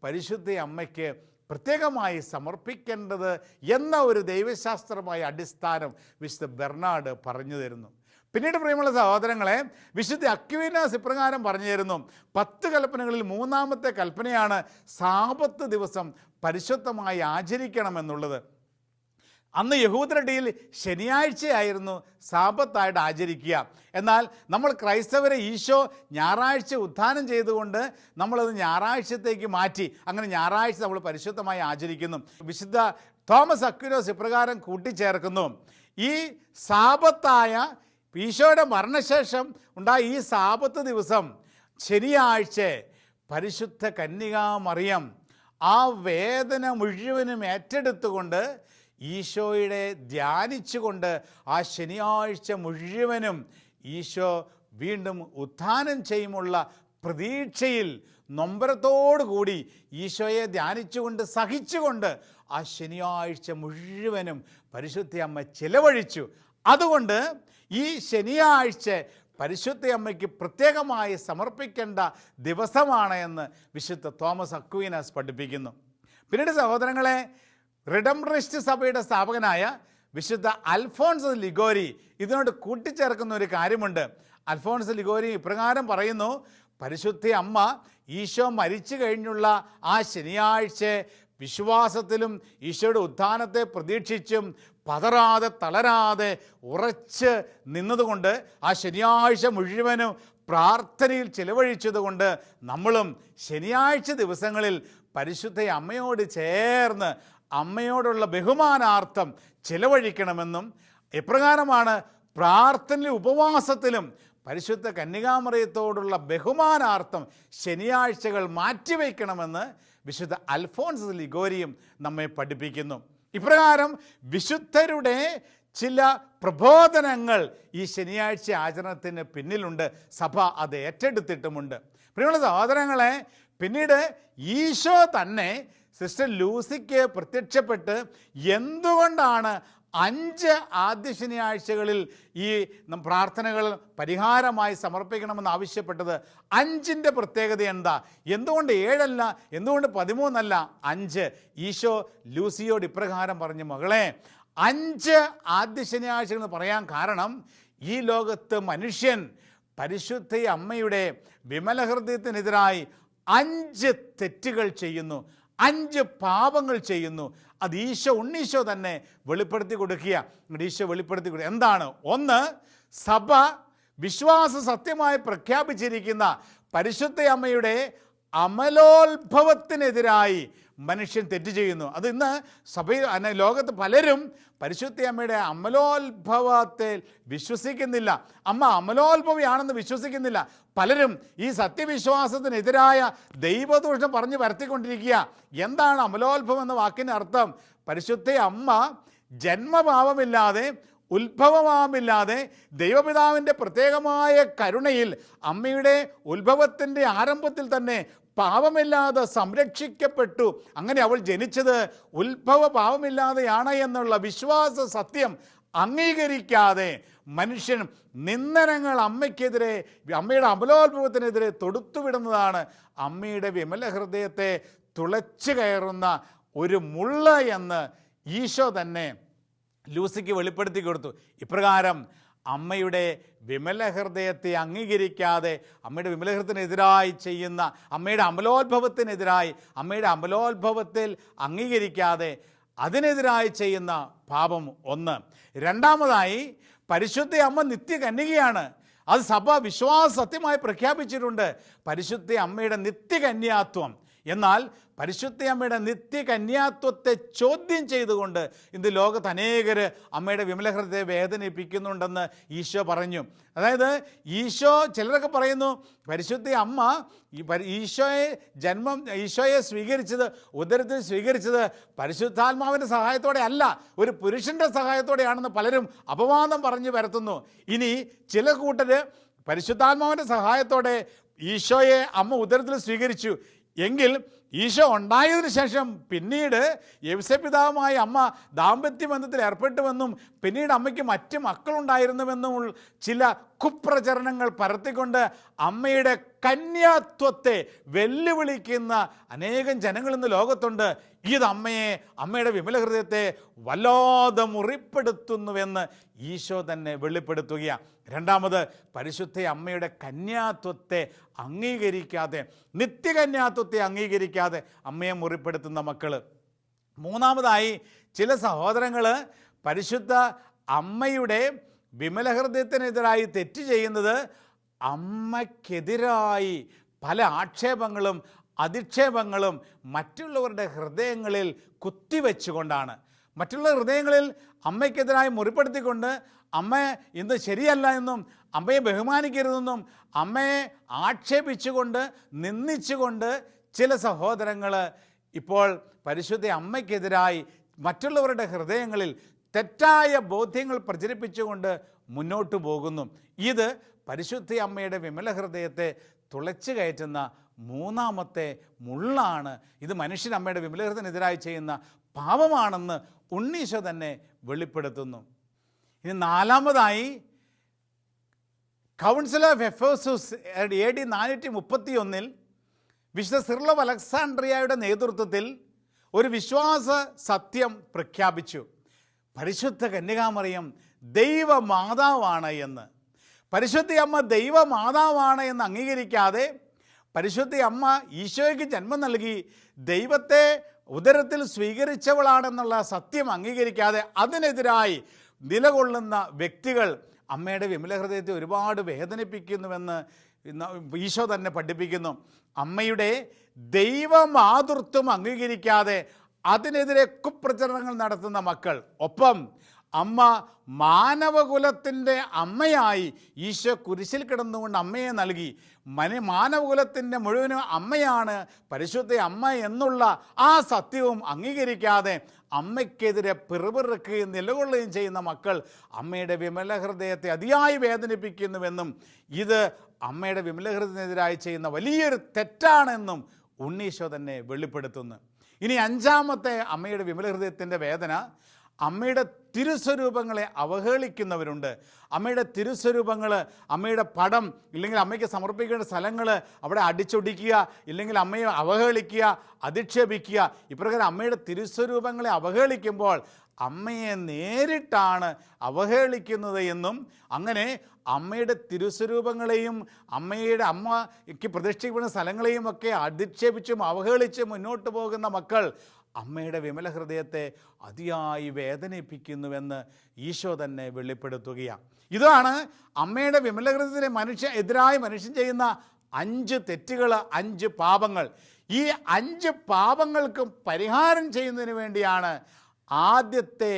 പരിശുദ്ധ അമ്മയ്ക്ക് പ്രത്യേകമായി സമർപ്പിക്കേണ്ടത് എന്ന ഒരു ദൈവശാസ്ത്രമായ അടിസ്ഥാനം വിശുദ്ധ ബെർണാഡ് പറഞ്ഞു തരുന്നു. പിന്നീട് പ്രിയമുള്ള സഹോദരങ്ങളെ, വിശുദ്ധ അക്വീനാസ് ഇപ്രകാരം പറഞ്ഞു തരുന്നു: 10 കൽപ്പനകളിൽ 3-ാമത്തെ കൽപ്പനയാണ് സാബത്ത് ദിവസം പരിശുദ്ധമായി ആചരിക്കണമെന്നുള്ളത്. അന്ന് യഹൂദരുടെയിൽ ശനിയാഴ്ചയായിരുന്നു സാബത്തായിട്ട് ആചരിക്കുക. എന്നാൽ നമ്മൾ ക്രൈസ്തവരെ ഈശോ ഞായറാഴ്ച ഉത്ഥാനം ചെയ്തുകൊണ്ട് നമ്മളത് ഞായറാഴ്ചത്തേക്ക് മാറ്റി. അങ്ങനെ ഞായറാഴ്ച നമ്മൾ പരിശുദ്ധമായി ആചരിക്കുന്നു. വിശുദ്ധ തോമസ് അക്വീനാസ് ഇപ്രകാരം കൂട്ടിച്ചേർക്കുന്നു: ഈ സാബത്തായ ഈശോയുടെ മരണശേഷം ഉണ്ടായ ഈ സാബത്ത് ദിവസം ശനിയാഴ്ച പരിശുദ്ധ കന്യകാമറിയം ആ വേദന മുഴുവനും ഏറ്റെടുത്തുകൊണ്ട് ഈശോയുടെ ധ്യാനിച്ചുകൊണ്ട് ആ ശനിയാഴ്ച മുഴുവനും ഈശോ വീണ്ടും ഉത്ഥാനം ചെയ്യുമുള്ള പ്രതീക്ഷയിൽ നൊമ്പരത്തോടു കൂടി ഈശോയെ ധ്യാനിച്ചുകൊണ്ട് സഹിച്ചുകൊണ്ട് ആ ശനിയാഴ്ച മുഴുവനും പരിശുദ്ധ അമ്മ ചിലവഴിച്ചു. അതുകൊണ്ട് ഈ ശനിയാഴ്ച പരിശുദ്ധ അമ്മയ്ക്ക് പ്രത്യേകമായി സമർപ്പിക്കേണ്ട ദിവസമാണ് എന്ന് വിശുദ്ധ തോമസ് അക്വീനാസ് പഠിപ്പിക്കുന്നു. പിന്നീട് സഹോദരങ്ങളെ, റിഡംബ്രിസ്റ്റ് സഭയുടെ സ്ഥാപകനായ വിശുദ്ധ അൽഫോൺസ് ലിഗോരി ഇതിനോട് കൂട്ടിച്ചേർക്കുന്ന ഒരു കാര്യമുണ്ട്. അൽഫോൺസ് ലിഗോരി ഇപ്രകാരം പറയുന്നു: പരിശുദ്ധ അമ്മ ഈശോ മരിച്ചു കഴിഞ്ഞുള്ള ആ ശനിയാഴ്ച വിശ്വാസത്തിലും ഈശോയുടെ ഉത്ഥാനത്തെ പ്രതീക്ഷിച്ചും പതറാതെ തളരാതെ ഉറച്ച് നിന്നതുകൊണ്ട് ആ ശനിയാഴ്ച മുഴുവനും പ്രാർത്ഥനയിൽ ചിലവഴിച്ചതുകൊണ്ട് നമ്മളും ശനിയാഴ്ച ദിവസങ്ങളിൽ പരിശുദ്ധ അമ്മയോട് ചേർന്ന് അമ്മയോടുള്ള ബഹുമാനാർത്ഥം ചിലവഴിക്കണമെന്നും എപ്രകാരമാണ് പ്രാർത്ഥനയിലും ഉപവാസത്തിലും പരിശുദ്ധ കന്യകാമറിയത്തോടുള്ള ബഹുമാനാർത്ഥം ശനിയാഴ്ചകൾ മാറ്റിവെക്കണമെന്ന് വിശുദ്ധ അൽഫോൻസ് ലിഗോരിയും നമ്മെ പഠിപ്പിക്കുന്നു. ഇപ്രകാരം വിശുദ്ധരുടെ ചില പ്രബോധനങ്ങൾ ഈ ശനിയാഴ്ച ആചരണത്തിന് പിന്നിലുണ്ട്. സഭ അത് ഏറ്റെടുത്തിട്ടുമുണ്ട്. പ്രിയമുള്ള സഹോദരങ്ങളെ, പിന്നീട് ഈശോ തന്നെ സിസ്റ്റർ ലൂസിക്ക് പ്രത്യക്ഷപ്പെട്ട് എന്തുകൊണ്ടാണ് 5 ആദ്യ ശനിയാഴ്ചകളിൽ ഈ പ്രാർത്ഥനകൾ പരിഹാരമായി സമർപ്പിക്കണമെന്ന് ആവശ്യപ്പെട്ടത്? 5ൻ്റെ പ്രത്യേകത എന്താ? എന്തുകൊണ്ട് 7 അല്ല? എന്തുകൊണ്ട് 13 അല്ല? 5. ഈശോ ലൂസിയോട് ഇപ്രകാരം പറഞ്ഞു, മകളെ, 5 ആദ്യ ശനിയാഴ്ചകൾ എന്ന് പറയാൻ കാരണം ഈ ലോകത്ത് മനുഷ്യൻ പരിശുദ്ധ അമ്മയുടെ വിമല ഹൃദയത്തിനെതിരായി 5 തെറ്റുകൾ ചെയ്യുന്നു, 5 പാപങ്ങൾ ചെയ്യുന്നു. അത് ഉണ്ണീശോ തന്നെ വെളിപ്പെടുത്തി കൊടുക്കുക. ഈശോ വെളിപ്പെടുത്തി കൊടുക്കുക എന്താണ്? 1, സഭ വിശ്വാസ സത്യമായി പ്രഖ്യാപിച്ചിരിക്കുന്ന പരിശുദ്ധ അമ്മയുടെ അമലോത്ഭവത്തിനെതിരായി മനുഷ്യൻ തെറ്റ് ചെയ്യുന്നു. അത് ഇന്ന് സഭയിൽ ലോകത്ത് പലരും പരിശുദ്ധ അമ്മയുടെ അമലോത്ഭവത്തെ വിശ്വസിക്കുന്നില്ല. അമ്മ അമലോത്ഭവിയാണെന്ന് വിശ്വസിക്കുന്നില്ല. പലരും ഈ സത്യവിശ്വാസത്തിനെതിരായ ദൈവദൂഷണം പറഞ്ഞു വരുത്തിക്കൊണ്ടിരിക്കുക. എന്താണ് അമലോത്ഭവം എന്ന വാക്കിൻ്റെ അർത്ഥം? പരിശുദ്ധ അമ്മ ജന്മഭാവമില്ലാതെ ഉത്ഭവമാമില്ലാതെ ദൈവപിതാവിൻ്റെ പ്രത്യേകമായ കരുണയിൽ അമ്മയുടെ ഉത്ഭവത്തിൻ്റെ ആരംഭത്തിൽ തന്നെ പാപമില്ലാതെ സംരക്ഷിക്കപ്പെട്ടു. അങ്ങനെ അവൾ ജനിച്ചത് ഉത്ഭവ പാപമില്ലാതെയാണ് എന്നുള്ള വിശ്വാസ സത്യം അംഗീകരിക്കാതെ മനുഷ്യൻ നിന്ദനങ്ങൾ അമ്മയ്ക്കെതിരെ, അമ്മയുടെ അമലോത്ഭവത്തിനെതിരെ തൊടുത്തുവിടുന്നതാണ് അമ്മയുടെ വിമല ഹൃദയത്തെ തുളച്ചു കയറുന്ന ഒരു മുള്ള എന്ന് ഈശോ തന്നെ ലൂസിക്ക് വെളിപ്പെടുത്തി കൊടുത്തു. ഇപ്രകാരം അമ്മയുടെ വിമല ഹൃദയത്തെ അംഗീകരിക്കാതെ, അമ്മയുടെ വിമല ഹൃദയത്തിനെതിരായി ചെയ്യുന്ന, അമ്മയുടെ അമലോത്ഭവത്തിനെതിരായി, അമ്മയുടെ അമലോത്ഭവത്തിൽ അംഗീകരിക്കാതെ അതിനെതിരായി ചെയ്യുന്ന പാപം 1. രണ്ടാമതായി, പരിശുദ്ധ അമ്മ നിത്യകന്യകയാണ്. അത് സഭ വിശ്വാസ സത്യമായി പ്രഖ്യാപിച്ചിട്ടുണ്ട്, പരിശുദ്ധ അമ്മയുടെ നിത്യകന്യാത്വം. എന്നാൽ പരിശുദ്ധ അമ്മയുടെ നിത്യകന്യാത്വത്തെ ചോദ്യം ചെയ്തുകൊണ്ട് ഇന്ന് ലോകത്ത് അനേകർ അമ്മയുടെ വിമല ഹൃദയത്തെ വേദനിപ്പിക്കുന്നുണ്ടെന്ന് ഈശോ പറഞ്ഞു. അതായത് ചിലരൊക്കെ പറയുന്നു പരിശുദ്ധ അമ്മ ഈശോയെ സ്വീകരിച്ചത്, ഉദരത്തിൽ സ്വീകരിച്ചത് പരിശുദ്ധാത്മാവിൻ്റെ സഹായത്തോടെ അല്ല, ഒരു പുരുഷൻ്റെ സഹായത്തോടെയാണെന്ന് പലരും അപവാദം പറഞ്ഞു വരുത്തുന്നു. ഇനി ചില കൂട്ടർ പരിശുദ്ധാത്മാവിൻ്റെ സഹായത്തോടെ ഈശോയെ അമ്മ ഉദരത്തിൽ സ്വീകരിച്ചു എങ്കിൽ ഈശോ ഉണ്ടായതിനു ശേഷം പിന്നീട് യൗസേപ്പിതാവുമായി അമ്മ ദാമ്പത്യബന്ധത്തിൽ ഏർപ്പെട്ടുവെന്നും പിന്നീട് അമ്മയ്ക്ക് മറ്റ് മക്കളുണ്ടായിരുന്നുവെന്നും ചില കുപ്രചരണങ്ങൾ പരത്തിക്കൊണ്ട് അമ്മയുടെ കന്യാത്വത്തെ വെല്ലുവിളിക്കുന്ന അനേകം ജനങ്ങൾ ഇന്ന് ലോകത്തുണ്ട്. ഇത് അമ്മയുടെ വിമല ഹൃദയത്തെ വല്ലാതെ മുറിപ്പെടുത്തുന്നുവെന്ന് ഈശോ തന്നെ വെളിപ്പെടുത്തുകയാണ്. രണ്ടാമത്, പരിശുദ്ധ അമ്മയുടെ കന്യാത്വത്തെ അംഗീകരിക്കാതെ, നിത്യകന്യാത്വത്തെ അംഗീകരിക്കാതെ അമ്മയെ മുറിപ്പെടുത്തുന്ന മക്കൾ. മൂന്നാമതായി, ചില സഹോദരങ്ങൾ പരിശുദ്ധ അമ്മയുടെ വിമല ഹൃദയത്തിനെതിരായി തെറ്റ് ചെയ്യുന്നത് അമ്മയ്ക്കെതിരായി പല ആക്ഷേപങ്ങളും അധിക്ഷേപങ്ങളും മറ്റുള്ളവരുടെ ഹൃദയങ്ങളിൽ കുത്തിവെച്ചുകൊണ്ടാണ്. മറ്റുള്ള ഹൃദയങ്ങളിൽ അമ്മയ്ക്കെതിരായി മുറിപ്പെടുത്തിക്കൊണ്ട് അമ്മ ഇന്ന് ശരിയല്ല എന്നും അമ്മയെ ബഹുമാനിക്കരുതെന്നും അമ്മയെ ആക്ഷേപിച്ചുകൊണ്ട് നിന്ദിച്ചുകൊണ്ട് ചില സഹോദരങ്ങൾ ഇപ്പോൾ പരിശുദ്ധ അമ്മയ്ക്കെതിരായി മറ്റുള്ളവരുടെ ഹൃദയങ്ങളിൽ തെറ്റായ ബോധ്യങ്ങൾ പ്രചരിപ്പിച്ചുകൊണ്ട് മുന്നോട്ട് പോകുന്നു. ഇത് പരിശുദ്ധ അമ്മയുടെ വിമല ഹൃദയത്തെ തുളച്ചു കയറ്റുന്ന മൂന്നാമത്തെ മുള്ളാണ്. ഇത് മനുഷ്യൻ അമ്മയുടെ വിമല ഹൃദയത്തിനെതിരായി ചെയ്യുന്ന പാപമാണെന്ന് ഉണ്ണീശോ തന്നെ വെളിപ്പെടുത്തുന്നു. ഇനി നാലാമതായി, കൗൺസിൽ ഓഫ് എഫേസസ് AD 431 വിശുദ്ധ സിറിൽ ഓഫ് അലക്സാണ്ട്രിയയുടെ നേതൃത്വത്തിൽ ഒരു വിശ്വാസ സത്യം പ്രഖ്യാപിച്ചു. പരിശുദ്ധ കന്യകാമറിയം ദൈവമാതാവാണ് എന്ന്. പരിശുദ്ധ അമ്മ ദൈവമാതാവാണ് എന്ന് അംഗീകരിക്കാതെ പരിശുദ്ധ അമ്മ ഈശോയ്ക്ക് ജന്മം നൽകി ദൈവത്തെ ഉദരത്തിൽ സ്വീകരിച്ചവളാണെന്നുള്ള സത്യം അംഗീകരിക്കാതെ അതിനെതിരായി നിലകൊള്ളുന്ന വ്യക്തികൾ അമ്മയുടെ വിമല ഹൃദയത്തെ ഒരുപാട് വേദനിപ്പിക്കുന്നുവെന്ന് ഈശോ തന്നെ പഠിപ്പിക്കുന്നു. അമ്മയുടെ ദൈവമാതൃത്വം അംഗീകരിക്കാതെ അതിനെതിരെ കുപ്രചരണങ്ങൾ നടത്തുന്ന മക്കൾ, ഒപ്പം അമ്മ മാനവകുലത്തിൻ്റെ അമ്മയായി ഈശോ കുരിശിൽ കിടന്നുകൊണ്ട് അമ്മയെ നൽകി. മാനവകുലത്തിൻ്റെ മുഴുവനും അമ്മയാണ് പരിശുദ്ധ അമ്മ എന്നുള്ള ആ സത്യവും അംഗീകരിക്കാതെ അമ്മയ്ക്കെതിരെ പിറുപിറുക്കുകയും നിലകൊള്ളുകയും ചെയ്യുന്ന മക്കൾ അമ്മയുടെ വിമല ഹൃദയത്തെ അതിയായി വേദനിപ്പിക്കുന്നുവെന്നും ഇത് അമ്മയുടെ വിമല ഹൃദയത്തിനെതിരായി ചെയ്യുന്ന വലിയൊരു തെറ്റാണെന്നും ഉണ്ണീശോ തന്നെ വെളിപ്പെടുത്തുന്നു. ഇനി അഞ്ചാമത്തെ അമ്മയുടെ വിമല ഹൃദയത്തിൻ്റെ വേദന, അമ്മയുടെ തിരുസ്വരൂപങ്ങളെ അവഹേളിക്കുന്നവരുണ്ട്. അമ്മയുടെ തിരുസ്വരൂപങ്ങൾ, അമ്മയുടെ പടം ഇല്ലെങ്കിൽ അമ്മയ്ക്ക് സമർപ്പിക്കേണ്ട സ്ഥലങ്ങൾ അവിടെ അടിച്ചൊടിക്കുക, ഇല്ലെങ്കിൽ അമ്മയെ അവഹേളിക്കുക, അധിക്ഷേപിക്കുക. ഇപ്രകാരം അമ്മയുടെ തിരുസ്വരൂപങ്ങളെ അവഹേളിക്കുമ്പോൾ അമ്മയെ നേരിട്ടാണ് അവഹേളിക്കുന്നത് എന്നും, അങ്ങനെ അമ്മയുടെ തിരുസ്വരൂപങ്ങളെയും അമ്മയ്ക്ക് പ്രതിഷ്ഠിക്കപ്പെടുന്ന സ്ഥലങ്ങളെയും ഒക്കെ അധിക്ഷേപിച്ചും അവഹേളിച്ചും മുന്നോട്ട് പോകുന്ന മക്കൾ അമ്മയുടെ വിമല ഹൃദയത്തെ അതിയായി വേദനിപ്പിക്കുന്നുവെന്ന് ഈശോ തന്നെ വെളിപ്പെടുത്തുകയാണ്. ഇതാണ് അമ്മയുടെ വിമല ഹൃദയത്തിലെ എതിരായി മനുഷ്യൻ ചെയ്യുന്ന 5 തെറ്റുകൾ, 5 പാപങ്ങൾ. ഈ 5 പാപങ്ങൾക്കും പരിഹാരം ചെയ്യുന്നതിന് വേണ്ടിയാണ് ആദ്യത്തെ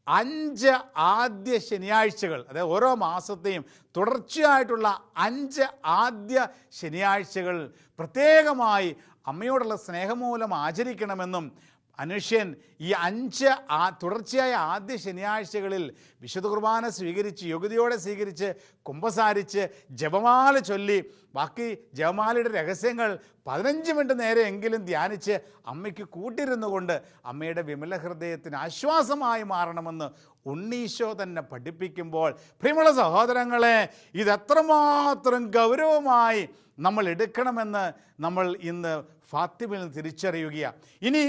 5 ആദ്യ ശനിയാഴ്ചകൾ, അതായത് ഓരോ മാസത്തെയും തുടർച്ചയായിട്ടുള്ള 5 ആദ്യ ശനിയാഴ്ചകൾ പ്രത്യേകമായി അമ്മയോടുള്ള സ്നേഹം മൂലം ആചരിക്കണമെന്നും മനുഷ്യൻ ഈ 5 തുടർച്ചയായ ആദ്യ ശനിയാഴ്ചകളിൽ വിശുദ്ധ കുർബാന സ്വീകരിച്ച് യോഗ്യതയോടെ സ്വീകരിച്ച് കുമ്പസാരിച്ച് ജപമാല ചൊല്ലി ബാക്കി ജപമാലയുടെ രഹസ്യങ്ങൾ 15 മിനിറ്റ് നേരെ എങ്കിലും ധ്യാനിച്ച് അമ്മയ്ക്ക് കൂട്ടിരുന്നു കൊണ്ട് അമ്മയുടെ വിമല ഹൃദയത്തിന് ആശ്വാസമായി മാറണമെന്ന് ഉണ്ണീശോ തന്നെ പഠിപ്പിക്കുമ്പോൾ, പ്രിയമുള്ള സഹോദരങ്ങളെ, ഇതെത്രമാത്രം ഗൗരവമായി നമ്മൾ എടുക്കണമെന്ന് നമ്മൾ ഇന്ന് ഫാത്തിമയിൽ നിന്ന് തിരിച്ചറിയുകയാണ്. ഇനി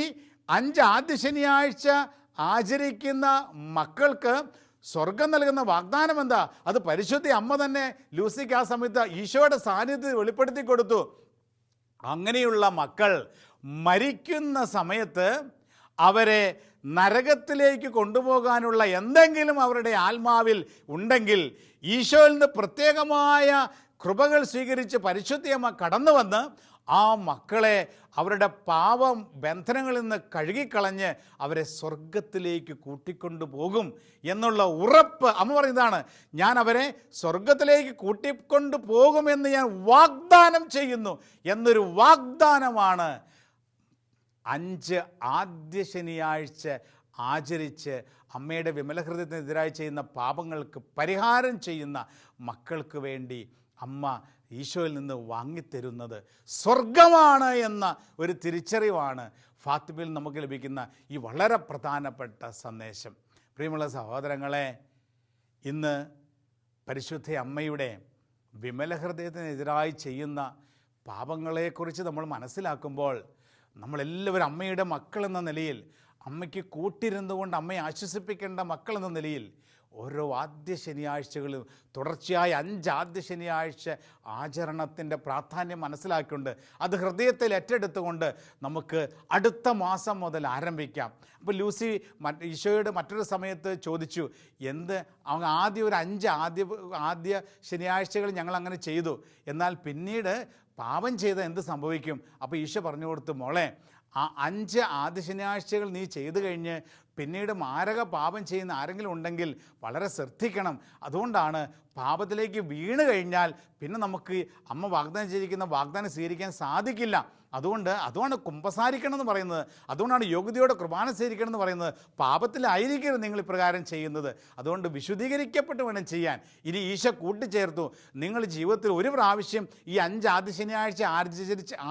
5 ആദ്യ ശനിയാഴ്ച ആചരിക്കുന്ന മക്കൾക്ക് സ്വർഗം നൽകുന്ന വാഗ്ദാനം എന്താ? അത് പരിശുദ്ധ അമ്മ തന്നെ ലൂസിക്ക് ആ സമയത്ത് ഈശോയുടെ സാന്നിധ്യത്തിൽ വെളിപ്പെടുത്തി കൊടുത്തു. അങ്ങനെയുള്ള മക്കൾ മരിക്കുന്ന സമയത്ത് അവരെ നരകത്തിലേക്ക് കൊണ്ടുപോകാനുള്ള എന്തെങ്കിലും അവരുടെ ആത്മാവിൽ ഉണ്ടെങ്കിൽ ഈശോയിൽ നിന്ന് പ്രത്യേകമായ കൃപകൾ സ്വീകരിച്ച് പരിശുദ്ധയമ്മ കടന്നു വന്ന് ആ മക്കളെ അവരുടെ പാപം ബന്ധനങ്ങളിൽ നിന്ന് കഴുകിക്കളഞ്ഞ് അവരെ സ്വർഗത്തിലേക്ക് കൂട്ടിക്കൊണ്ടു പോകും എന്നുള്ള ഉറപ്പ് അമ്മ പറയുന്നതാണ്. ഞാൻ അവരെ സ്വർഗത്തിലേക്ക് കൂട്ടിക്കൊണ്ടു പോകുമെന്ന് ഞാൻ വാഗ്ദാനം ചെയ്യുന്നു എന്നൊരു വാഗ്ദാനമാണ് 5 ആദ്യ ശനിയാഴ്ച ആചരിച്ച് അമ്മയുടെ വിമല ഹൃദയത്തിനെതിരായി ചെയ്യുന്ന പാപങ്ങൾക്ക് പരിഹാരം ചെയ്യുന്ന മക്കൾക്ക് വേണ്ടി അമ്മ ഈശോയിൽ നിന്ന് വാങ്ങിത്തരുന്നത്. സ്വർഗമാണ് എന്ന ഒരു തിരിച്ചറിവാണ് ഫാത്തിമയിൽ നമുക്ക് ലഭിക്കുന്ന ഈ വളരെ പ്രധാനപ്പെട്ട സന്ദേശം. പ്രിയമുള്ള സഹോദരങ്ങളെ, ഇന്ന് പരിശുദ്ധ അമ്മയുടെ വിമല ഹൃദയത്തിനെതിരായി ചെയ്യുന്ന പാപങ്ങളെക്കുറിച്ച് നമ്മൾ മനസ്സിലാക്കുമ്പോൾ നമ്മളെല്ലാവരും അമ്മയുടെ മക്കളെന്ന നിലയിൽ, അമ്മയ്ക്ക് കൂട്ടിരുന്നുകൊണ്ട് അമ്മയെ ആശ്വസിപ്പിക്കേണ്ട മക്കളെന്ന നിലയിൽ ഓരോ ആദ്യ ശനിയാഴ്ചകളും തുടർച്ചയായ 5 ആദ്യ ശനിയാഴ്ച ആചരണത്തിൻ്റെ പ്രാധാന്യം മനസ്സിലാക്കിക്കൊണ്ട് അത് ഹൃദയത്തിൽ ഏറ്റെടുത്തുകൊണ്ട് നമുക്ക് അടുത്ത മാസം മുതൽ ആരംഭിക്കാം. അപ്പോൾ ലൂസി ഈശോയുടെ മറ്റൊരു സമയത്ത് ചോദിച്ചു, അവൻ ആദ്യം ഒരു 5 ആദ്യ ശനിയാഴ്ചകൾ ഞങ്ങൾ അങ്ങനെ ചെയ്തു, എന്നാൽ പിന്നീട് പാപം ചെയ്ത എന്ത് സംഭവിക്കും? അപ്പോൾ ഈശോ പറഞ്ഞു കൊടുത്തു, മോളെ, ആ 5 ആദ്യ ശനിയാഴ്ചകൾ നീ ചെയ്തു കഴിഞ്ഞ് പിന്നീട് മാരക പാപം ചെയ്യുന്ന ആരെങ്കിലും ഉണ്ടെങ്കിൽ വളരെ ശ്രദ്ധിക്കണം. അതുകൊണ്ടാണ് പാപത്തിലേക്ക് വീണ് കഴിഞ്ഞാൽ പിന്നെ നമുക്ക് അമ്മ വാഗ്ദാനം ചെയ്തിരിക്കുന്ന വാഗ്ദാനം സ്വീകരിക്കാൻ സാധിക്കില്ല. അതുകൊണ്ടാണ് കുമ്പസാരിക്കണം എന്ന് പറയുന്നത്. അതുകൊണ്ടാണ് യോഗ്യതയോടെ കുർബാന സ്വീകരിക്കണം എന്ന് പറയുന്നത്. പാപത്തിലായിരിക്കരുത് നിങ്ങൾ ഇപ്രകാരം ചെയ്യുന്നത്. അതുകൊണ്ട് വിശുദ്ധീകരിക്കപ്പെട്ട് വേണം ചെയ്യാൻ. ഇനി ഈശോ കൂട്ടിച്ചേർത്തു, നിങ്ങൾ ജീവിതത്തിൽ ഒരു പ്രാവശ്യം ഈ 5 ആദ്യ ശനിയാഴ്ച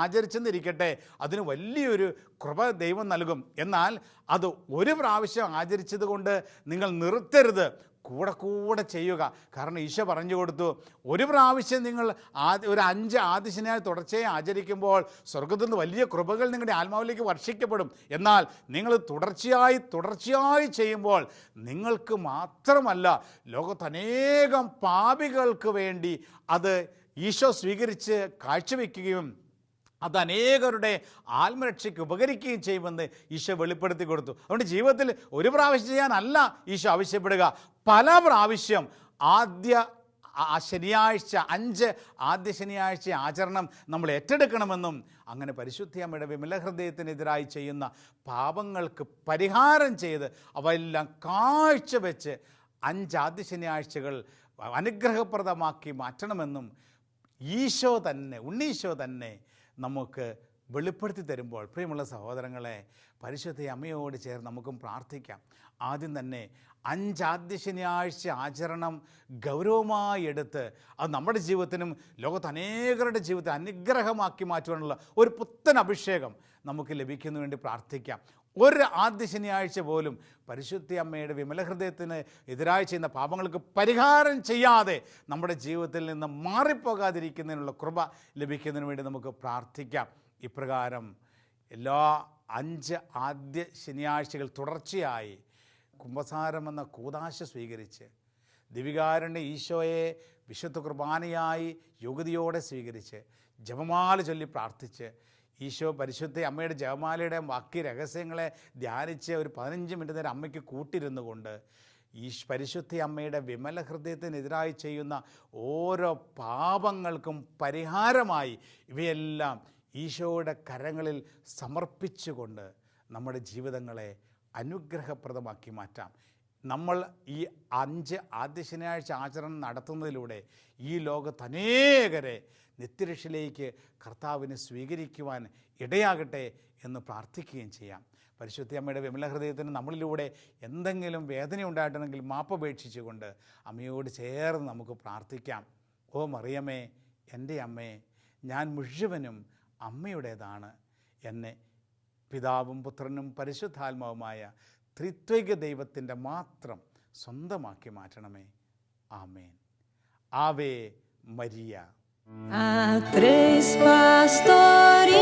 ആചരിച്ചെന്നിരിക്കട്ടെ, അതിന് വലിയൊരു കൃപ ദൈവം നൽകും. എന്നാൽ അത് ഒരു പ്രാവശ്യം ആചരിച്ചത് കൊണ്ട് നിങ്ങൾ നിർത്തരുത്, കൂടെ ചെയ്യുക. കാരണം ഈശോ പറഞ്ഞു കൊടുത്തു, ഒരു പ്രാവശ്യം നിങ്ങൾ ഒരു 5 ആദ്യ ശനിയാഴ്ച തുടർച്ചയായി ആചരിക്കുമ്പോൾ സ്വർഗത്തിൽ നിന്ന് വലിയ കൃപകൾ നിങ്ങളുടെ ആത്മാവിലേക്ക് വർഷിക്കപ്പെടും. എന്നാൽ നിങ്ങൾ തുടർച്ചയായി ചെയ്യുമ്പോൾ നിങ്ങൾക്ക് മാത്രമല്ല, ലോകത്ത് അനേകം പാപികൾക്ക് വേണ്ടി അത് ഈശോ സ്വീകരിച്ച് കാഴ്ചവെക്കുകയും അത് അനേകരുടെ ആത്മരക്ഷയ്ക്ക് ഉപകരിക്കുകയും ചെയ്യുമെന്ന് ഈശോ വെളിപ്പെടുത്തി കൊടുത്തു. അതുകൊണ്ട് ജീവിതത്തിൽ ഒരു പ്രാവശ്യം ചെയ്യാനല്ല ഈശോ ആവശ്യപ്പെടുക, പല പ്രാവശ്യം ശനിയാഴ്ച 5 ആദ്യ ശനിയാഴ്ച ആചരണം നമ്മൾ ഏറ്റെടുക്കണമെന്നും അങ്ങനെ പരിശുദ്ധ അമ്മയുടെ വിമല ഹൃദയത്തിനെതിരായി ചെയ്യുന്ന പാപങ്ങൾക്ക് പരിഹാരം ചെയ്ത് അവയെല്ലാം കാഴ്ചവെച്ച് 5 ആദ്യ ശനിയാഴ്ചകൾ അനുഗ്രഹപ്രദമാക്കി മാറ്റണമെന്നും ഉണ്ണീശോ തന്നെ നമുക്ക് വെളിപ്പെടുത്തി തരുമ്പോൾ, പ്രിയമുള്ള സഹോദരങ്ങളെ, പരിശുദ്ധ അമ്മയോട് ചേർന്ന് നമുക്കും പ്രാർത്ഥിക്കാം. ആദ്യം തന്നെ 5 ആദ്യ ശനിയാഴ്ച ആചരണം ഗൗരവമായി എടുത്ത് അത് നമ്മുടെ ജീവിതത്തിനും ലോകത്ത് അനേകരുടെ ജീവിതത്തെ അനുഗ്രഹമാക്കി മാറ്റുവാനുള്ള ഒരു പുത്തൻ അഭിഷേകം നമുക്ക് ലഭിക്കുന്നതിന് വേണ്ടി പ്രാർത്ഥിക്കാം. ഒരു ആദ്യ ശനിയാഴ്ച പോലും പരിശുദ്ധ അമ്മയുടെ വിമല ഹൃദയത്തിന് എതിരായി ചെയ്യുന്ന പാപങ്ങൾക്ക് പരിഹാരം ചെയ്യാതെ നമ്മുടെ ജീവിതത്തിൽ നിന്ന് മാറിപ്പോകാതിരിക്കുന്നതിനുള്ള കൃപ ലഭിക്കുന്നതിന് വേണ്ടി നമുക്ക് പ്രാർത്ഥിക്കാം. ഇപ്രകാരം എല്ലാ 5 ആദ്യ ശനിയാഴ്ചകൾ തുടർച്ചയായി കുംഭസാരമെന്ന കൂദാശ സ്വീകരിച്ച് ദിവികാരൻ്റെ ഈശോയെ വിശുദ്ധ കുർബാനയായി യോഗ്യതയോടെ സ്വീകരിച്ച് ജപമാല ചൊല്ലി പ്രാർത്ഥിച്ച് ഈശോ പരിശുദ്ധ അമ്മയുടെ ജപമാലയുടെ ബാക്കി രഹസ്യങ്ങളെ ധ്യാനിച്ച് ഒരു 15 മിനിറ്റ് നേരം അമ്മയ്ക്ക് കൂട്ടിരുന്നു കൊണ്ട് പരിശുദ്ധ അമ്മയുടെ വിമല ഹൃദയത്തിനെതിരായി ചെയ്യുന്ന ഓരോ പാപങ്ങൾക്കും പരിഹാരമായി ഇവയെല്ലാം ഈശോയുടെ കരങ്ങളിൽ സമർപ്പിച്ചുകൊണ്ട് നമ്മുടെ ജീവിതങ്ങളെ അനുഗ്രഹപ്രദമാക്കി മാറ്റാം. നമ്മൾ ഈ 5 ആദ്യ ശനിയാഴ്ച ആചരണം നടത്തുന്നതിലൂടെ ഈ ലോകത്ത് അനേകരെ നിത്യരക്ഷയിലേക്ക് കർത്താവിനെ സ്വീകരിക്കുവാൻ ഇടയാകട്ടെ എന്ന് പ്രാർത്ഥിക്കുകയും ചെയ്യാം. പരിശുദ്ധ അമ്മയുടെ വിമല ഹൃദയത്തിന് നമ്മളിലൂടെ എന്തെങ്കിലും വേദന ഉണ്ടായിട്ടുണ്ടെങ്കിൽ മാപ്പപേക്ഷിച്ചുകൊണ്ട് അമ്മയോട് ചേർന്ന് നമുക്ക് പ്രാർത്ഥിക്കാം. ഓ മറിയമേ, എൻ്റെ അമ്മേ, ഞാൻ മുഴുവനും അമ്മയുടേതാണ്. എന്നെ പിതാവും പുത്രനും പരിശുദ്ധാത്മാവുമായ ത്രിത്വൈക ദൈവത്തിൻ്റെ മാത്രം സ്വന്തമാക്കി മാറ്റണമേ. ആമേൻ. Ave Maria. A tres pastorinhos